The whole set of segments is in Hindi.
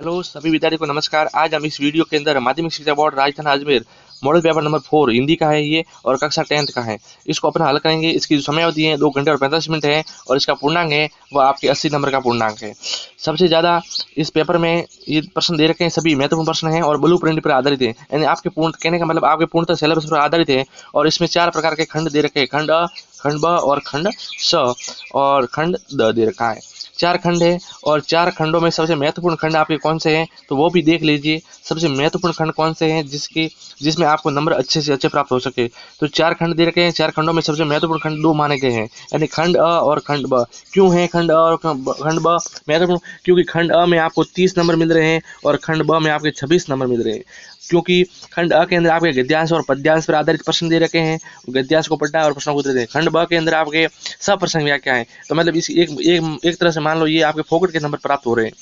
हेलो सभी विद्यार्थियों को नमस्कार। आज हम इस वीडियो के अंदर माध्यमिक शिक्षा board Rajasthan Ajmer model paper number 4 Hindi का है ये और कक्षा 10th का है। इसको अपना हल करेंगे। इसकी जो समय अवधि है 2 घंटे और 45 मिनट है और इसका पूर्णांक है वह आपके 80 नंबर का पूर्णांक है। सबसे ज़्यादा इस पेपर में ये प्रश्न दे रखे हैं, सभी महत्वपूर्ण प्रश्न हैं और ब्लू प्रिंट पर आधारित है, यानी आपके पूर्ण कहने का मतलब आपके पूर्णतः सिलेबस पर आधारित है। और इसमें 4 प्रकार के खंड दे रखे हैं, खंड अ, खंड ब और खंड स और खंड द दे रखा है। 4 खंड है और 4 खंडों में सबसे महत्वपूर्ण खंड आपके कौन से हैं तो वो भी देख लीजिए। सबसे महत्वपूर्ण खंड कौन से हैं जिसमें आपको नंबर अच्छे से अच्छे प्राप्त हो सके। तो 4 खंड दे रखे हैं, 4 खंडों में सबसे महत्वपूर्ण खंड 2 माने गए हैं, यानी खंड अ और खंड ब। क्यों है खंड अ और खंड ब महत्वपूर्ण? क्योंकि खंड अ में आपको 30 नंबर मिल रहे हैं और खंड ब में आपके 26 नंबर मिल रहे हैं। क्योंकि खंड अ के अंदर आपके गद्यांश और पद्यांश पर आधारित प्रश्न दे रखे हैं, गद्यांश को पढ़ना है और प्रश्नों को उत्तर देते हैं। खंड ब के अंदर आपके सब प्रश्न व्याख्या है, तो मतलब इस एक तरह से मान लो ये आपके फोकट के नंबर प्राप्त हो रहे हैं।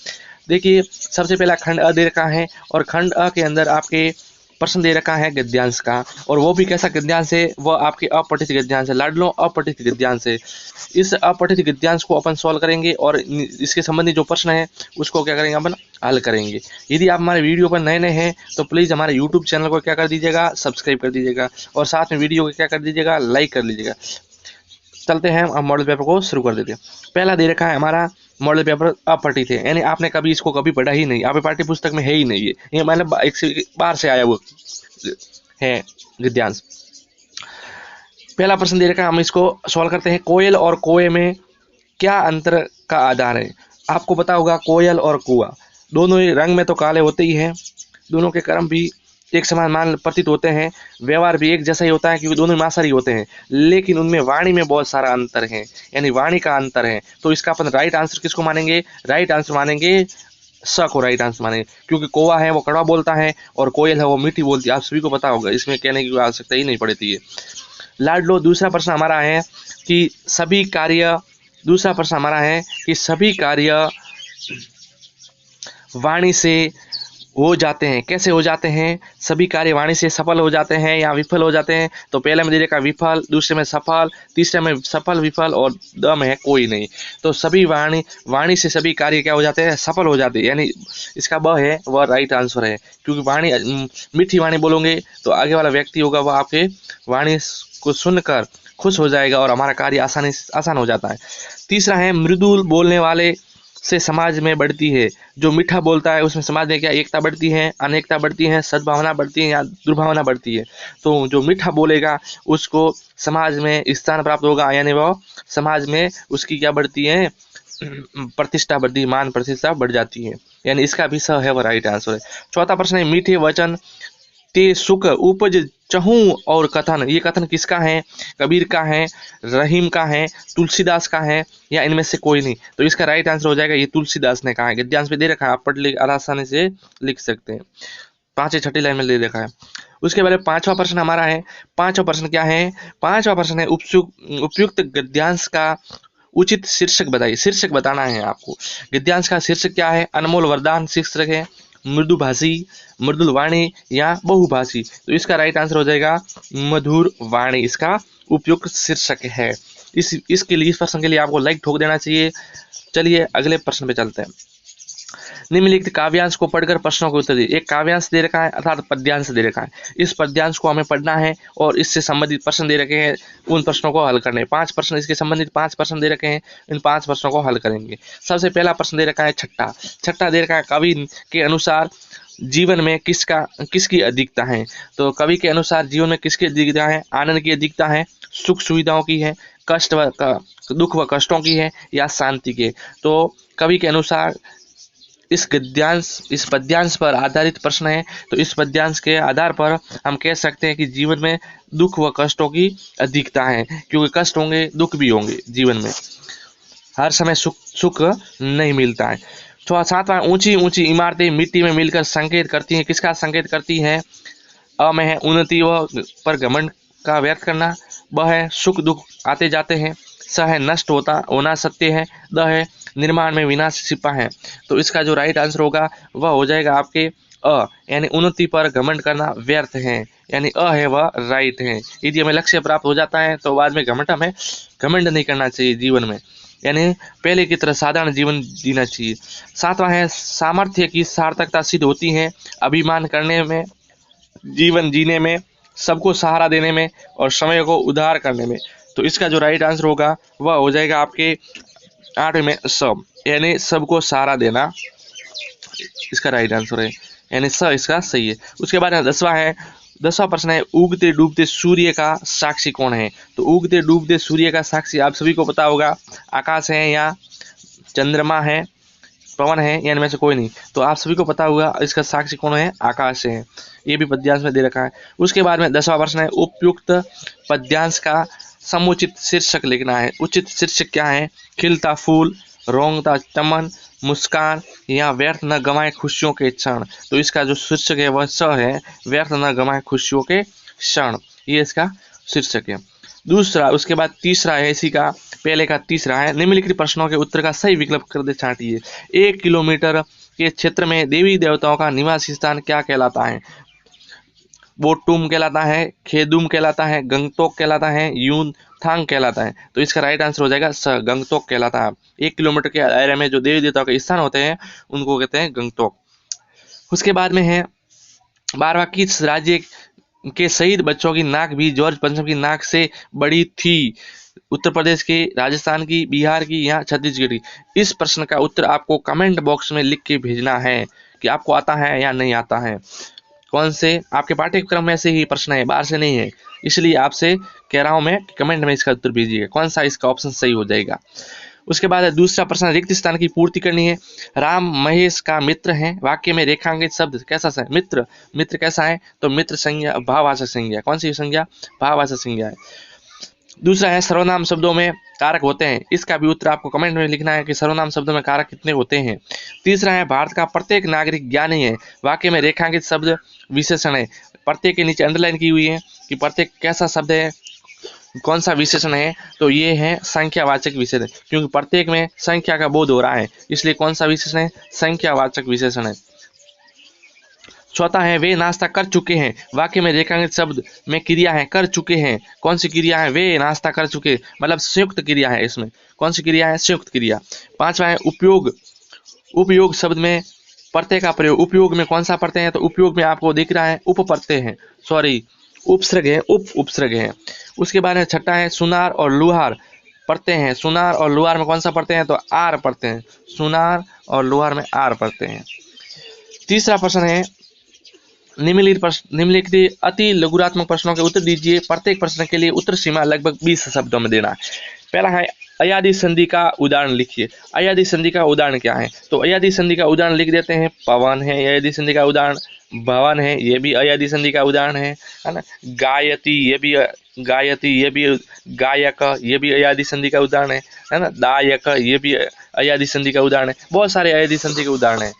देखिए सबसे पहला खंड अ दे रखा है और खंड अ के अंदर आपके प्रश्न दे रखा है गद्यांश का, और वो भी कैसा गद्यांश है, वह आपके अपठित गद्यांश है, लाडलो अपठित गद्यांश है। इस अपठित गद्यांश को अपन सॉल्व करेंगे और इसके संबंधित जो प्रश्न है उसको क्या करेंगे, अपन हल करेंगे। यदि आप हमारे वीडियो पर नए नए हैं तो प्लीज़ हमारे यूट्यूब चैनल को क्या कर दीजिएगा, सब्सक्राइब कर दीजिएगा और साथ में वीडियो को क्या कर दीजिएगा, लाइक कर लीजिएगा। चलते हैं, हम मॉडल पेपर को शुरू कर देते हैं। पहला दे रखा है हमारा मॉडल पेपर अपठित है, यानी आपने कभी इसको कभी पढ़ा ही नहीं, आपके पाठ्य पुस्तक में है ही नहीं, ये मतलब एक से बाहर से आया वो है गद्यांश। पहला प्रश्न दे रखा है, हम इसको सॉल्व करते हैं। कोयल और कोए में क्या अंतर का आधार है? आपको पता होगा कोयल और कुआ दोनों ही रंग में तो काले होते ही हैं, दोनों के कर्म भी एक समान मान प्रतीत होते हैं, व्यवहार भी एक जैसा ही होता है क्योंकि दोनों ही मांसाहारी होते हैं, लेकिन उनमें वाणी में बहुत सारा अंतर है, यानी वाणी का अंतर है। तो इसका अपन राइट आंसर किसको मानेंगे? राइट आंसर मानेंगे स को राइट आंसर मानेंगे, क्योंकि कौवा है वो कड़वा बोलता है और कोयल है वो मीठी बोलती है। आप सभी को पता होगा, इसमें कहने की आवश्यकता ही नहीं पड़ती है। लाडलो दूसरा प्रश्न हमारा है कि सभी कार्य दूसरा प्रश्न हमारा है कि सभी कार्य वाणी से हो जाते हैं। कैसे हो जाते हैं? सभी कार्य वाणी से सफल हो जाते हैं या विफल हो जाते हैं। तो पहले में दे रखा विफल, दूसरे में सफल, तीसरे में सफल विफल और द में है कोई नहीं। तो सभी वाणी से सभी कार्य क्या हो जाते हैं, सफल हो जाते हैं, यानी इसका ब है वह राइट आंसर है। क्योंकि वाणी मीठी वाणी बोलोगे तो आगे वाला व्यक्ति होगा वह आपके वाणी को सुनकर खुश हो जाएगा और हमारा कार्य आसान हो जाता है। तीसरा है मृदुल बोलने वाले से समाज में बढ़ती है। जो मीठा बोलता है उसमें समाज में क्या एकता बढ़ती है, अनेकता बढ़ती है, सद्भावना बढ़ती है या दुर्भावना बढ़ती है? तो जो मीठा बोलेगा उसको समाज में स्थान प्राप्त होगा, यानी वो समाज में उसकी क्या बढ़ती है, प्रतिष्ठा बढ़ती है, मान प्रतिष्ठा बढ़ जाती है, यानी इसका भी स है वो राइट आंसर है। चौथा प्रश्न है मीठे वचन ते सुख उपज चहूँ और कथन, ये कथन किसका है? कबीर का है, रहीम का है, तुलसीदास का है या इनमें से कोई नहीं? तो इसका राइट आंसर हो जाएगा ये तुलसीदास ने कहा है। गद्यांश पे दे रखा है, आप पढ़ लिख आसानी से लिख सकते हैं, 5 छठी लाइन में दे रखा है। उसके बाद पांचवा प्रश्न हमारा है। पांचवा प्रश्न क्या है? पांचवा प्रश्न है उपयुक्त गद्यांश का उचित शीर्षक बताइए। शीर्षक बताना है आपको। गद्यांश का शीर्षक क्या है? अनमोल वरदान शीर्षक है, मृदुभाषी, मृदुल वाणी या बहुभाषी? तो इसका राइट आंसर हो जाएगा मधुर वाणी, इसका उपयुक्त शीर्षक है। इसके लिए इस प्रश्न के लिए आपको लाइक ठोक देना चाहिए। चलिए अगले प्रश्न पे चलते हैं। निम्नलिखित काव्यांश को पढ़कर प्रश्नों के उत्तर दिए। एक काव्यांश दे रखा है अर्थात पद्यांश दे रखा है, इस पद्यांश को हमें पढ़ना है और इससे संबंधित प्रश्न दे रखे हैं, उन प्रश्नों को हल करने। 5 प्रश्न इसके संबंधित 5 प्रश्न दे रखे हैं, इन 5 प्रश्नों को हल करेंगे। सबसे पहला प्रश्न दे रखा है छठा। छठा दे रखा है कवि के अनुसार जीवन में किसकी अधिकता है? तो कवि के अनुसार जीवन में किसकी अधिकता है? आनंद की अधिकता है, सुख सुविधाओं की है, दुख व कष्टों की है या शांति के? तो कवि के अनुसार इस पद्यांश पर आधारित प्रश्न है, तो इस पद्यांश के आधार पर हम कह सकते हैं कि जीवन में दुख व कष्टों की अधिकता है, क्योंकि कष्ट होंगे दुख भी होंगे जीवन में, हर समय सुख नहीं मिलता है। तो सातवां, ऊंची ऊंची इमारतें मिट्टी में मिलकर संकेत करती हैं। किसका संकेत करती हैं? अ में है उन्नति व पर घमंड का व्यर्थ करना, ब है सुख दुख आते जाते हैं, स है नष्ट होना सत्य है, द है निर्माण में विनाश छिपा है। तो इसका जो राइट आंसर होगा वह हो जाएगा आपके अ, यानी उन्नति पर घमंड करना व्यर्थ है, यानी अ है वह राइट है। यदि हमें लक्ष्य प्राप्त हो जाता है तो बाद में घमंड नहीं करना चाहिए जीवन में। यानी पहले की तरह साधारण जीवन जीना चाहिए। सातवां है सामर्थ्य की सार्थकता सिद्ध होती है अभिमान करने में, जीवन जीने में, सबको सहारा देने में और समय को उधार करने में। तो इसका जो राइट आंसर होगा वह हो जाएगा आपके 8 में सब, यानी सबको सहारा देना इसका राइट आंसर है, यानी स इसका सही है। उसके बाद 10वां प्रश्न है उगते डूबते सूर्य का साक्षी कौन है। तो उगते डूबते सूर्य का साक्षी आप सभी को पता होगा, आकाश है या चंद्रमा है, पवन है, या इनमें से कोई नहीं। तो आप सभी को पता होगा इसका साक्षी कौन है, आकाश है। ये भी पद्यांश में दे रखा है। उसके बाद में 10वां प्रश्न है उपयुक्त पद्यांश का समुचित शीर्षक लिखना है। उचित शीर्षक क्या है, खिलता फूल, रोंगता चमन, मुस्कान या व्यर्थ न गंवाए खुशियों के क्षण। तो इसका जो शीर्षक है वह स है, व्यर्थ न गंवाए खुशियों के क्षण, ये इसका शीर्षक है। दूसरा, उसके बाद तीसरा है इसी का, पहले का तीसरा है निम्नलिखित प्रश्नों के उत्तर का सही विकल्प कर दे छांटिए। 1 किलोमीटर के क्षेत्र में देवी देवताओं का निवास स्थान क्या कहलाता है। बोटुम कहलाता है, खेदुम कहलाता है, गंगटोक कहलाता है, यूनथांग कहलाता है। तो इसका राइट आंसर हो जाएगा स, गंगटोक कहलाता है। 1 किलोमीटर के दायरे में जो देवी देवताओं के स्थान होते हैं उनको कहते हैं गंगटोक। उसके बाद में है 12वां, किस राज्य के शहीद बच्चों की नाक भी जॉर्ज पंचम की नाक से बड़ी थी। उत्तर प्रदेश की, राजस्थान की, बिहार की या छत्तीसगढ़ की। इस प्रश्न का उत्तर आपको कमेंट बॉक्स में लिख के भेजना है कि आपको आता है या नहीं आता है। कौन से आपके पाठ्यक्रम में से ही प्रश्न है, बाहर से नहीं है, इसलिए आपसे कह रहा हूं मैं कमेंट में इसका उत्तर भेजिए कौन सा इसका ऑप्शन सही हो जाएगा। उसके बाद है दूसरा प्रश्न, रिक्त स्थान की पूर्ति करनी है। राम महेश का मित्र है, वाक्य में रेखांकित शब्द कैसा है, मित्र। मित्र कैसा है, तो मित्र संज्ञा, भाववाचक संज्ञा। कौन सी संज्ञा, भाववाचक संज्ञा है। दूसरा है सर्वनाम शब्दों में कारक होते हैं। इसका भी उत्तर आपको कमेंट में लिखना है कि सर्वनाम शब्दों में कारक कितने होते हैं। तीसरा है भारत का प्रत्येक नागरिक ज्ञानी है, वाक्य में रेखांकित शब्द विशेषण है। प्रत्येक के नीचे अंडरलाइन की हुई है कि प्रत्येक कैसा शब्द है, कौन सा विशेषण है, तो ये है संख्यावाचक विशेषण, क्योंकि प्रत्येक में संख्या का बोध हो रहा है, इसलिए कौन सा विशेषण है, संख्यावाचक विशेषण है। चौथा है वे नाश्ता कर चुके हैं, वाक्य में रेखांकित शब्द में क्रिया है कर चुके हैं। कौन सी क्रिया है, वे नाश्ता कर चुके, मतलब संयुक्त क्रिया है इसमें। कौन सी क्रिया है, संयुक्त क्रिया। पांचवा है उपयोग, उपयोग शब्द में प्रत्यय का प्रयोग। उपयोग में कौन सा प्रत्यय है, तो उपयोग में आपको दिख रहा है उप प्रत्यय है, सॉरी उपसर्ग है, उप उपसर्ग है। उसके बाद छठा है सुनार और लुहार प्रत्यय है। सुनार और लुहार में कौन सा प्रत्यय है, तो आर प्रत्यय है। सुनार और लुहार में आर प्रत्यय है। तीसरा प्रश्न है निम्नलिखित अति लघुरात्मक प्रश्नों के उत्तर दीजिए। प्रत्येक प्रश्न के लिए उत्तर सीमा लगभग 20 शब्दों में देना। पहला है अयादी संधि का उदाहरण लिखिए। अयादी संधि का उदाहरण क्या है, तो अयादी संधि का उदाहरण लिख देते हैं। पवन है अयादी संधि का उदाहरण, भवन है ये भी अयादी संधि का उदाहरण है ना। गायती ये भी, गायती ये भी, गायक ये भी अयादी संधि का उदाहरण है ना। दायक ये भी अयादी संधि का उदाहरण है। बहुत सारे अयादी संधि के उदाहरण है।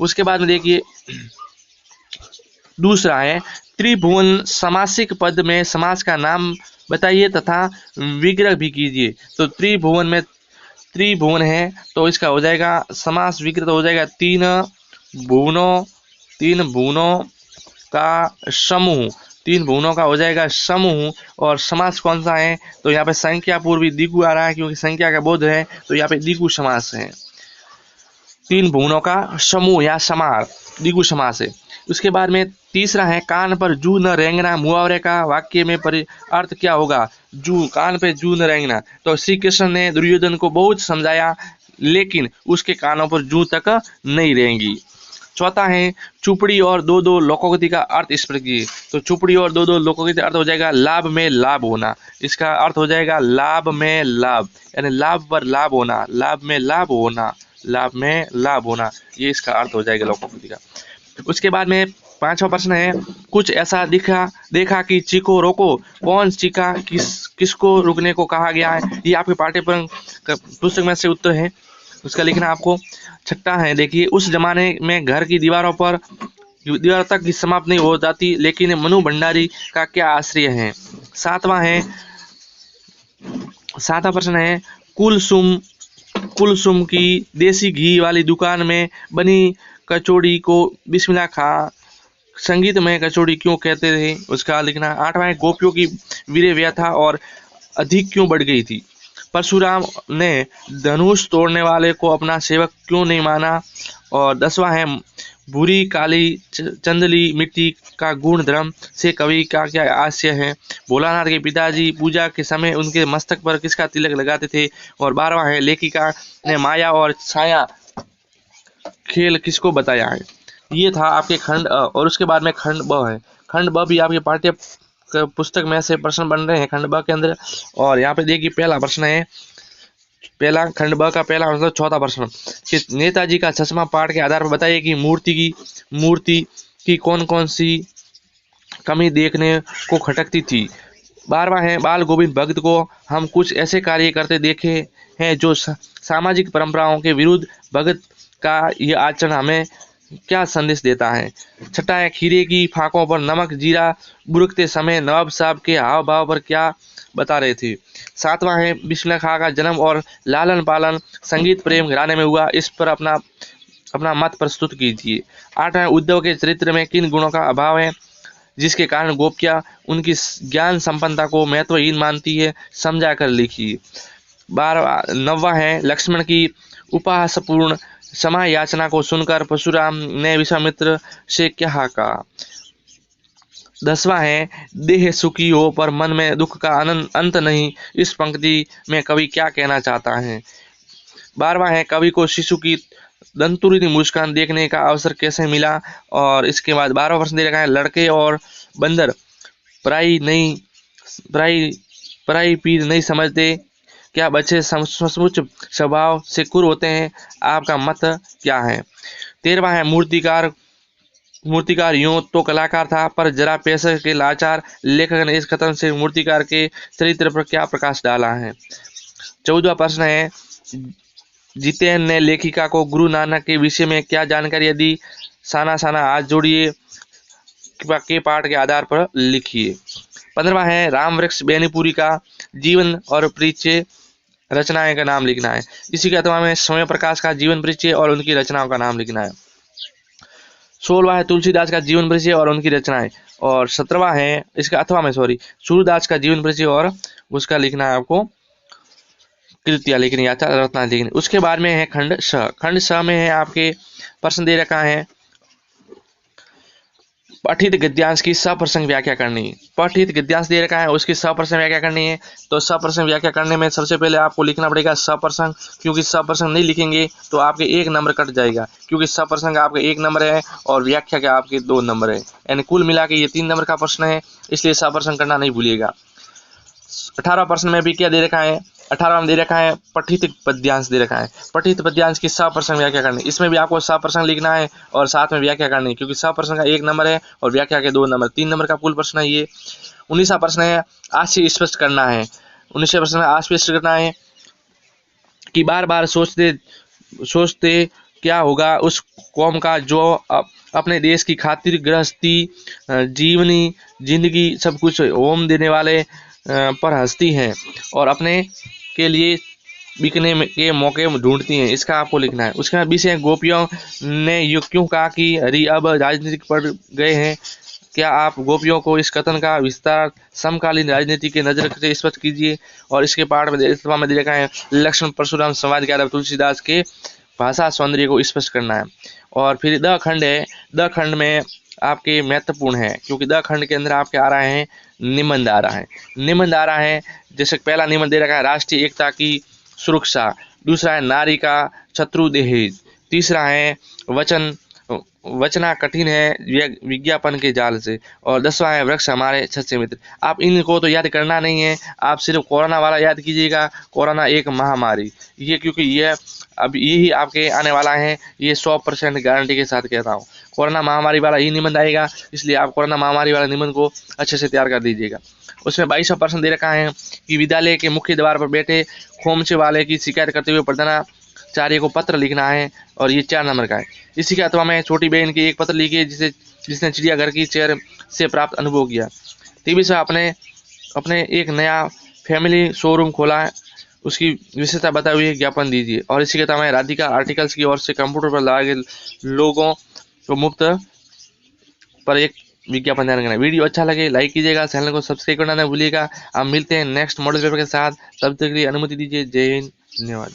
उसके बाद में देखिए दूसरा है त्रिभुवन समासिक पद में समास का नाम बताइए तथा विग्रह भी कीजिए। तो त्रिभुवन में त्रिभुवन है तो इसका हो जाएगा समास विग्रह तो हो जाएगा तीन भुवनों का समूह। 3 भुवनों का हो जाएगा समूह। और समास कौन सा है, तो यहाँ पे संख्या पूर्वी दिगु आ रहा है क्योंकि संख्या का बोध है, तो यहाँ पे दिगु समास है। 3 भुवनों का समूह या समार, दिगु समास है। उसके बाद में तीसरा है कान पर जू न रेंगना, मुहावरे का वाक्य में अर्थ क्या होगा। जू, कान पे जू न रेंगना, तो श्री कृष्ण ने दुर्योधन को बहुत समझाया लेकिन उसके कानों पर जू तक नहीं रेंगी। चौथा है चुपड़ी और दो दो लोकोक्ति का अर्थ इस प्रकार की। तो चुपड़ी और दो दो लोकोक्ति अर्थ हो जाएगा लाभ में लाभ होना। इसका अर्थ हो जाएगा लाभ में लाभ, यानी लाभ पर लाभ होना, लाभ में लाभ होना, लाभ में लाभ होना, ये इसका अर्थ हो जाएगा लोकोक्ति का। उसके बाद में 5वां प्रश्न है कुछ ऐसा देखा कि चीखो रोको। कौन चीखा, किसको रुकने को कहा गया है, ये आपके पुस्तक में से उत्तर है, उसका लिखना आपको। छठा है देखिए उस जमाने में घर की दीवारों तक की समाप्त नहीं हो जाती लेकिन मनु भंडारी का क्या आश्रय है। सातवां प्रश्न है कुलसुम की देसी घी वाली दुकान में बनी कचौड़ी को बिस्मिल्लाह खा संगीत में कचौड़ी क्यों कहते थे, उसका लिखना। 8वां है गोपियों की वीर व्यथा और अधिक क्यों बढ़ गई थी। परशुराम ने धनुष तोड़ने वाले को अपना सेवक क्यों नहीं माना। और 10वां है बुरी काली चंदली मिट्टी का गुण धर्म से कवि का क्या आशय है। भोलानाथ के पिताजी पूजा के समय उनके मस्तक पर किसका तिलक लगाते थे। और 12वां है लेखिका ने माया और छाया खेल किसको बताया है। ये था आपके खंड अ, और उसके बाद में खंड ब है। खंड ब भी आपके पाठ्य पुस्तक में से प्रश्न बन रहे हैं खंड ब के अंदर। और यहाँ पे देखिए पहला प्रश्न है, पहला खंड ब का पहला मतलब चौथा प्रश्न कि नेताजी का चश्मा पाठ के आधार पर बताइए कि मूर्ति की कौन कौन सी कमी देखने को खटकती थी। 12वां है बाल गोविंद भक्त को हम कुछ ऐसे कार्य करते देखे हैं जो सामाजिक परंपराओं के विरुद्ध। भगत का यह आचरण हमें क्या संदेश देता है। छठा है खीरे की फाकों पर नमक जीरा बुरकते समय नवाब साहब के हाव भाव पर क्या बता रहे थे। 7वां है बिस्मिल्लाह खां का जन्म और लालन पालन संगीत प्रेम घराने में हुआ, इस पर अपना मत प्रस्तुत कीजिए। 8वां है उद्धव के चरित्र में किन गुणों का अभाव है जिसके कारण गोपियाँ उनकी ज्ञान संपन्नता को महत्वहीन मानती है, समझा कर लिखिए। 9वां है लक्ष्मण की उपहासपूर्ण क्षमा याचना को सुनकर परशुराम ने विश्वामित्र से क्या कहा। 10वां है देह सुखी हो पर मन में दुख का अंत नहीं, इस पंक्ति में कवि क्या कहना चाहता है। 12वां है कवि को शिशु की दंतुरित मुस्कान देखने का अवसर कैसे मिला। और इसके बाद 12वां प्रश्न दे रखा है लड़के और बंदर पराई पीर नहीं समझते, क्या बच्चे सचमुच स्वभाव से क्रूर होते हैं, आपका मत क्या है। 13वां है मूर्तिकार यूं तो कलाकार था पर जरा पैसे के लाचार, लेखक ने इस कथन से मूर्तिकार के चरित्र पर क्या प्रकाश डाला है। 14वां प्रश्न है जितेन ने लेखिका को गुरु नानक के विषय में क्या जानकारी दी, साना हाथ जोड़िए के पाठ के आधार पर लिखिए। 15वां है राम वृक्ष बेनीपुरी का जीवन और परिचय रचनाएं का नाम लिखना है। इसी के अथवा में समय प्रकाश का जीवन परिचय और उनकी रचनाओं का नाम लिखना है। 16वां है तुलसीदास का जीवन परिचय और उनकी रचनाएं। और 17वां है इसका अथवा में सूरदास का जीवन परिचय और उसका लिखना है आपको कृतियां लिखनी या रचना लिखनी। उसके बाद में है खंड स में है आपके प्रश्न दे रखा है पठित गद्यांश की सप्रसंग व्याख्या करनी। पठित गद्यांश दे रखा है उसकी सप्रसंग व्याख्या करनी है। तो सप्रसंग व्याख्या करने में सबसे पहले आपको लिखना पड़ेगा सप्रसंग, क्योंकि सप्रसंग नहीं लिखेंगे तो आपके 1 नंबर कट जाएगा, क्योंकि सप्रसंग आपके 1 नंबर है और व्याख्या के आपके 2 नंबर है, यानी कुल मिला के ये 3 नंबर का प्रश्न है, इसलिए सप्रसंग करना नहीं भूलिएगा। 18वां प्रश्न में भी क्या दे रखा है, 18वां में दे रखा है पठित पद्यांश दे रखा है। पठित पद्यांश की सप्रसंग व्याख्या करनी, इसमें भी आपको सप्रसंग लिखना है और साथ में व्याख्या करनी, क्योंकि सप्रसंग का 1 नंबर है और व्याख्या के 2 नंबर, 3 नंबर का कुल प्रश्न है ये। 19वां प्रश्न है आशय स्पष्ट करना है। 19वें प्रश्न में आशय स्पष्ट करना है कि बार बार सोचते क्या होगा उस कौम का जो अपने देश की खातिर गृहस्थी जीवनी जिंदगी सब कुछ होम देने वाले पर हंसती हैं और अपने के लिए बिकने के मौके ढूंढती हैं, इसका आपको लिखना है। उसके बाद विषय गोपियों ने ये क्यों कहा कि हरि अब राजनीतिक पड़ गए हैं, क्या आप गोपियों को इस कथन का विस्तार समकालीन राजनीति के नजर से स्पष्ट कीजिए। और इसके पाठ में दे रखा है लक्ष्मण परशुराम संवाद के आधार तुलसीदास के भाषा सौंदर्य को स्पष्ट करना है। और फिर द खंड है, द खंड में आपके महत्वपूर्ण है क्योंकि द खंड के अंदर आपके आ रहे हैं निबंध आ रहा है। निबंध आ रहा है जैसे पहला निबंध दे रखा है राष्ट्रीय एकता की सुरक्षा, दूसरा है नारी का शत्रु दहेज, तीसरा है वचना कठिन है विज्ञापन के जाल से, और 10वां है वृक्ष हमारे सच्चे मित्र। आप इनको तो याद करना नहीं है, आप सिर्फ कोरोना वाला याद कीजिएगा, कोरोना एक महामारी, ये क्योंकि ये अब यही आपके आने वाला है, ये 100% गारंटी के साथ कहता हूँ कोरोना महामारी वाला ही निबंध आएगा, इसलिए आप कोरोना महामारी वाला निबंध को अच्छे से तैयार कर दीजिएगा। उसमें 22वां प्रश्न दे रखा है कि विद्यालय के मुख्य द्वार पर बैठे खोमचे वाले की शिकायत करते हुए प्रधानाचार्य को पत्र लिखना है और ये 4 नंबर का है। इसी के अथवा में छोटी बहन की एक पत्र लिखी जिसने चिड़ियाघर की चेयर से प्राप्त अनुभव किया। 23वां अपने एक नया फैमिली शोरूम खोला है, उसकी विशेषता बताए हुए ज्ञापन दीजिए। और इसी के अथवा में राधिका आर्टिकल्स की ओर से कंप्यूटर पर लगाए गए लोगों को मुफ्त पर एक विज्ञापन ध्यान रखना। वीडियो अच्छा लगे लाइक कीजिएगा, चैनल को सब्सक्राइब करना ना भूलिएगा। आप मिलते हैं नेक्स्ट मॉडल पेपर के साथ, तब तक के लिए अनुमति दीजिए। जय हिंद, धन्यवाद।